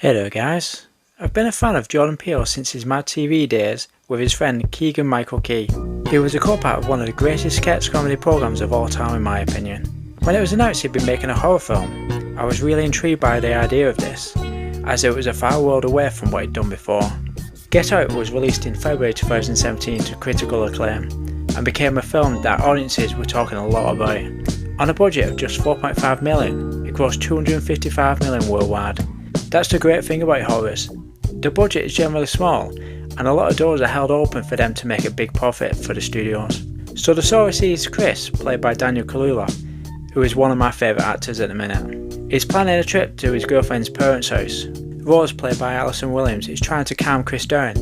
Hey there guys, I've been a fan of Jordan Peele since his Mad TV days with his friend Keegan Michael Key. He was a co-part of one of the greatest sketch comedy programs of all time in my opinion. When it was announced he'd been making a horror film, I was really intrigued by the idea of this, as it was a far world away from what he'd done before. Get Out was released in February 2017 to critical acclaim, and became a film that audiences were talking a lot about. On a budget of just 4.5 million, it grossed 255 million worldwide. That's the great thing about horrors. The budget is generally small, and a lot of doors are held open for them to make a big profit for the studios. So the story sees Chris, played by Daniel Kaluuya, who is one of my favourite actors at the minute. He's planning a trip to his girlfriend's parents' house. Rose, played by Alison Williams, is trying to calm Chris down,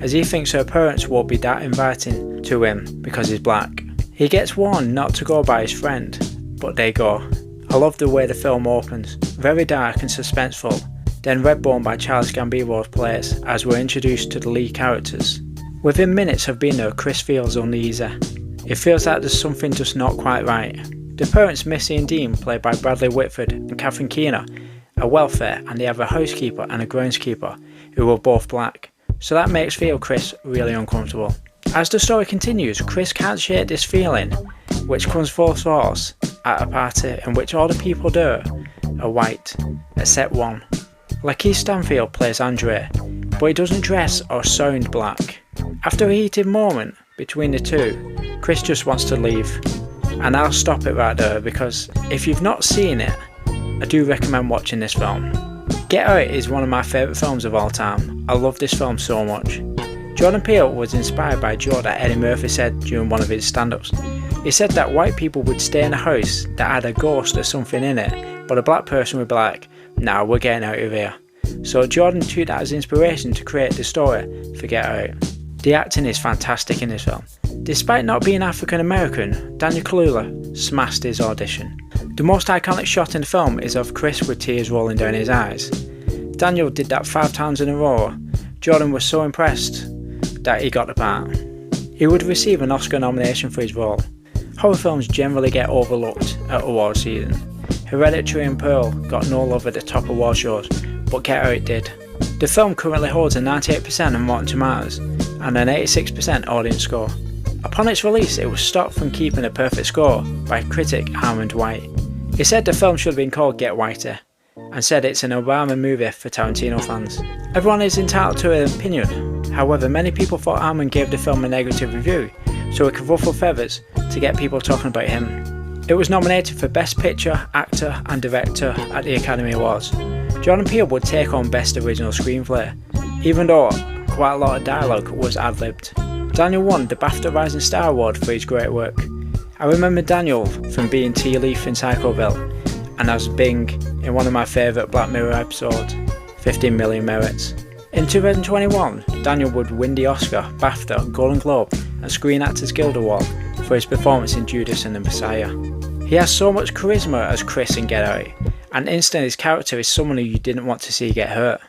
as he thinks her parents won't be that inviting to him because he's black. He gets warned not to go by his friend, but they go. I love the way the film opens, very dark and suspenseful. Then Redbone by Childish Gambino plays as we're introduced to the lead characters. Within minutes of being there, Chris feels uneasy. It feels like there's something just not quite right. The parents, Missy and Dean, played by Bradley Whitford and Catherine Keener, are welfare, and they have a housekeeper and a groundskeeper who are both black, so that makes Chris really uncomfortable. As the story continues, Chris can't shake this feeling, which comes full force at a party in which all the people there are white, except one. Lakeith Stanfield plays Andre, but he doesn't dress or sound black. After a heated moment between the two, Chris just wants to leave. And I'll stop it right there because if you've not seen it, I do recommend watching this film. Get Out is one of my favourite films of all time. I love this film so much. Jordan Peele was inspired by a joke that Eddie Murphy said during one of his stand-ups. He said that white people would stay in a house that had a ghost or something in it, but a black person would be like, "Nah, we're getting out of here." So Jordan took that as inspiration to create the story for Get Out. The acting is fantastic in this film. Despite not being African American, Daniel Kaluuya smashed his audition. The most iconic shot in the film is of Chris with tears rolling down his eyes. Daniel did that 5 times in a row. Jordan was so impressed that he got the part. He would receive an Oscar nomination for his role. Horror films generally get overlooked at award season. Hereditary and Pearl got no love at the top award shows, but Get Out did. The film currently holds a 98% on Rotten Tomatoes and an 86% audience score. Upon its release, it was stopped from keeping a perfect score by critic Armand White. He said the film should have been called Get Whiter, and said it's an Obama movie for Tarantino fans. Everyone is entitled to an opinion, however many people thought Armand gave the film a negative review, so it could ruffle feathers to get people talking about him. It was nominated for Best Picture, Actor and Director at the Academy Awards. Jordan Peele would take on Best Original Screenplay, even though quite a lot of dialogue was ad-libbed. Daniel won the BAFTA Rising Star Award for his great work. I remember Daniel from being Tea Leaf in Psychoville, and as Bing in one of my favourite Black Mirror episodes, 15 Million Merits. In 2021, Daniel would win the Oscar, BAFTA, Golden Globe and Screen Actors Guild Award for his performance in Judas and the Messiah. He has so much charisma as Chris in Get Out, and instantly his character is someone who you didn't want to see get hurt.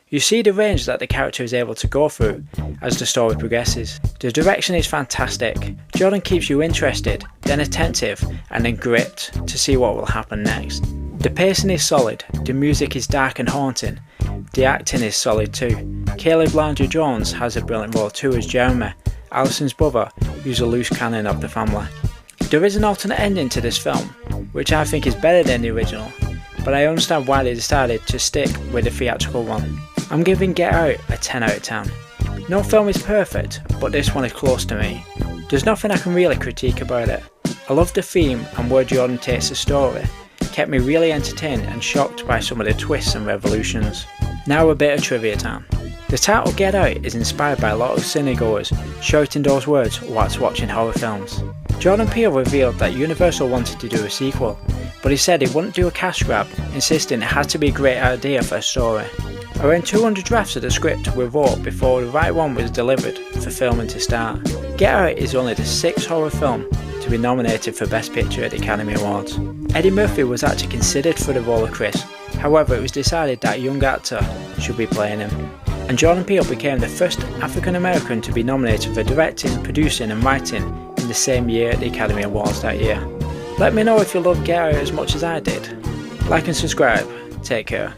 You see the range that the character is able to go through as the story progresses. The direction is fantastic. Jordan keeps you interested, then attentive, and then gripped to see what will happen next. The pacing is solid, the music is dark and haunting, the acting is solid too. Caleb Landry Jones has a brilliant role too as Jeremy, Alison's brother, who's a loose cannon of the family. There is an alternate ending to this film, which I think is better than the original, but I understand why they decided to stick with the theatrical one. I'm giving Get Out a 10 out of 10. No film is perfect, but this one is close to me. There's nothing I can really critique about it. I love the theme and where Jordan takes the story. It kept me really entertained and shocked by some of the twists and revolutions. Now a bit of trivia time. The title Get Out is inspired by a lot of cinegoers shouting those words whilst watching horror films. Jordan Peele revealed that Universal wanted to do a sequel, but he said he wouldn't do a cash grab, insisting it had to be a great idea for a story. Around 200 drafts of the script were wrote before the right one was delivered for filming to start. Get Out is only the 6th horror film to be nominated for Best Picture at the Academy Awards. Eddie Murphy was actually considered for the role of Chris, however it was decided that a young actor should be playing him. And Jordan Peele became the first African American to be nominated for directing, producing and writing in the same year at the Academy Awards that year. Let me know if you love Get Out as much as I did. Like and subscribe. Take care.